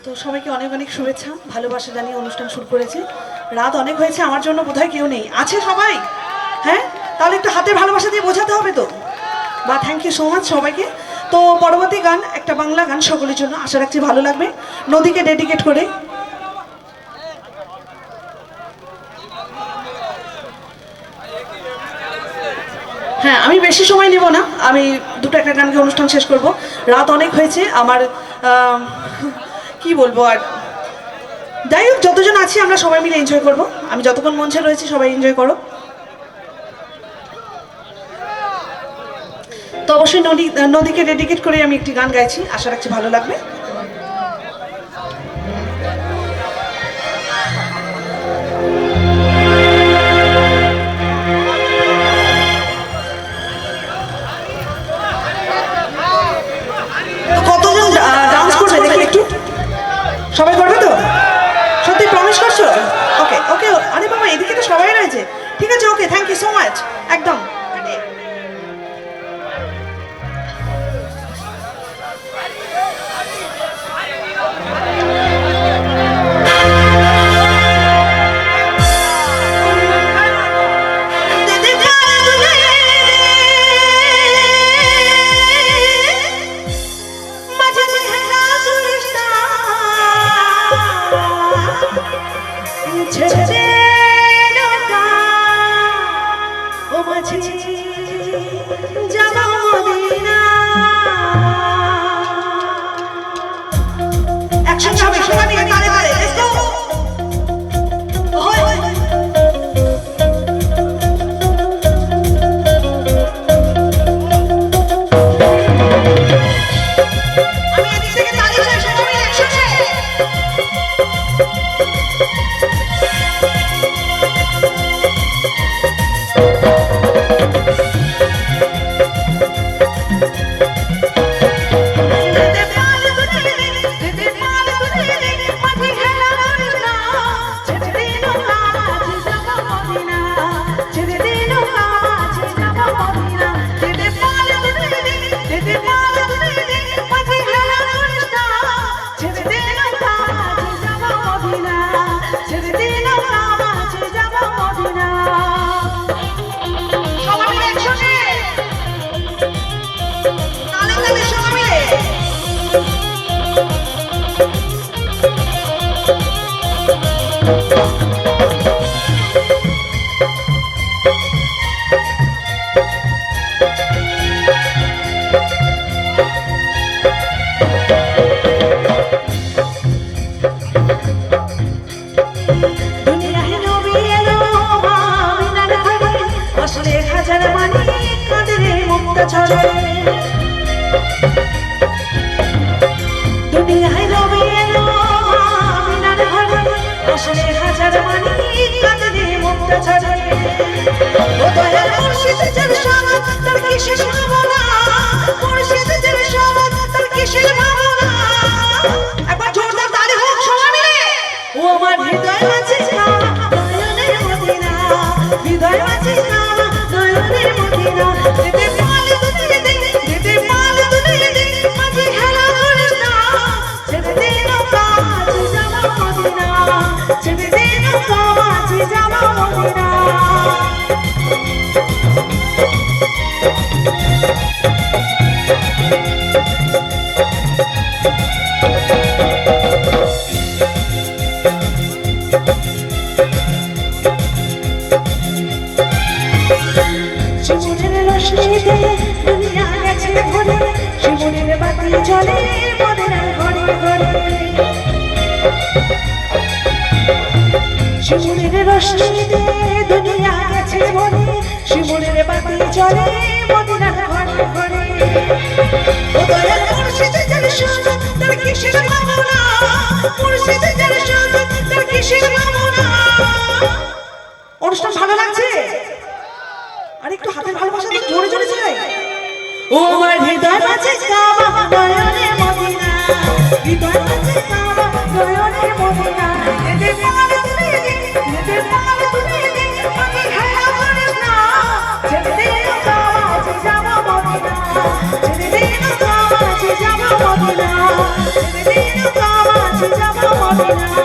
তো সবাইকে অনেক অনেক শুভেচ্ছা, ভালোবাসা জানিয়ে অনুষ্ঠান শুরু করেছি। রাত অনেক হয়েছে, আমার জন্য বোধহয় কেউ নেই, আছে সবাই? হ্যাঁ, তাহলে একটু হাতের ভালোবাসা দিয়ে বোঝাতে হবে তো। বা থ্যাংক ইউ সো মাচ সবাইকে। তো পরবর্তী গান একটা বাংলা গান, সকলের জন্য, আশা রাখছি ভালো লাগবে। নদীকে ডেডিকেট করে। হ্যাঁ, আমি বেশি সময় নেব না, আমি দুটো একটা গানকে অনুষ্ঠান শেষ করব। রাত অনেক হয়েছে আমার, কি বলবো আর। যাই হোক, যতজন আছি আমরা সবাই মিলে এনজয় করব। আমি যতক্ষণ মঞ্চে রয়েছি সবাই এনজয় করো। তো অবশ্যই নদীকে ডেডিকেট করে আমি একটি গান গাইছি, আশা রাখছি ভালো লাগবে। কতজন ডান্স করবে দেখি একটু? সবাই করবে তো? সত্যি প্রমিস করছো? ওকে ওকে, আরে বাবা এদিকে তো সবাই রয়েছে। ঠিক আছে, ওকে, থ্যাংক ইউ সো মাচ। একদম শিমুলের রশ্মিতে দুনিয়া গেছে বলে, শিমুলের বাতি জ্বলে মদিনার ঘরে ঘরে। ও দয়াল মুর্শিদ যার শুধু তার কিসের ভাবনা, মুর্শিদ যার শুধু তার কিসের ভাবনা। অনুষ্ঠান ভালো লাগছে? আর একটু হাতের ভালোবাসা দিয়ে জোরে জোরে চাই। ও আমার হৃদয় আছে কাবা নয়নে মদিনা, হৃদয় আছে কাবা নয়নে মদিনা। এতে পারে তুলে দে, এতে পারে তুলে দে, আমি হেলা করিস না। ছেড়ে দে না কাবা, যাব মদিনা। ছেড়ে দে না কাবা, যাব মদিনা। ছেড়ে দে না কাবা, হবে না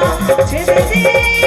ছেড়ে দে